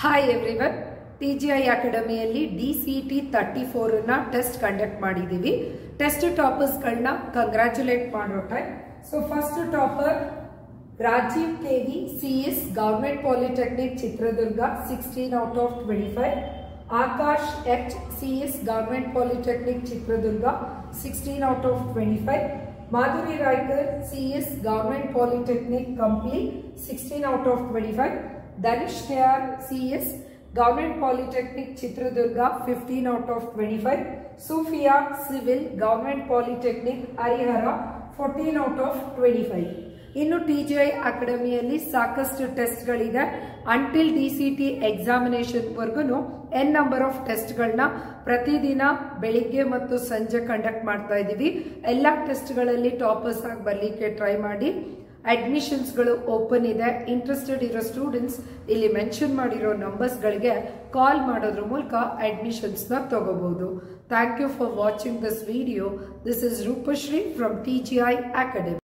Hi everyone, TGI ಅಕಾಡೆಮಿಯಲ್ಲಿ DCT 34 test conduct ಮಾಡಿದ್ದೀವಿ. Test ಟಾಪರ್ಸ್ಗಳನ್ನ ಕಂಗ್ರ್ಯಾಚುಲೇಟ್ ಮಾಡೋ time. So first topper Rajiv KV CS government polytechnic Chitradurga 16 out of 25. Akash H CS government polytechnic Chitradurga 16 out of 25. Madhuri Raikar CS government polytechnic Kampli 16 out of 25. Danish KR CS Government Polytechnic Chitradurga 15 out of 25. Sophia Civil Government Polytechnic Harihara 14 out of 25. ಇನ್ನು TGI ಅಕಾಡೆಮಿಯಲ್ಲಿ ಸಾಕಷ್ಟು ಟೆಸ್ಟ್ಗಳಿದೆ. Until DCT examination ವರ್ಗು n number of ಟೆಸ್ಟ್ಗಳನ್ನ ಪ್ರತಿದಿನ ಬೆಳಿಗ್ಗೆ ಮತ್ತು ಸಂಜೆ conduct ಮಾಡ್ತಾ ಇದ್ದೀವಿ. ಎಲ್ಲ ಟೆಸ್ಟ್ಗಳಲ್ಲಿ ಟಾಪರ್ಸ್ ಆಗಿ ಬರಲಿಕ್ಕೆ ಟ್ರೈ ಮಾಡಿ. ಅಡ್ಮಿಷನ್ಸ್ಗಳು ಓಪನ್ ಇದೆ. ಇಂಟ್ರೆಸ್ಟೆಡ್ ಇರೋ ಸ್ಟೂಡೆಂಟ್ಸ್ ಇಲ್ಲಿ ಮೆನ್ಷನ್ ಮಾಡಿರೋ ನಂಬರ್ಸ್ಗಳಿಗೆ ಕಾಲ್ ಮಾಡೋದ್ರ ಮೂಲಕ ಅಡ್ಮಿಷನ್ಸ್ನ ತಗೋಬಹುದು. Thank you for watching this video. This is Rupashree from TGI academy.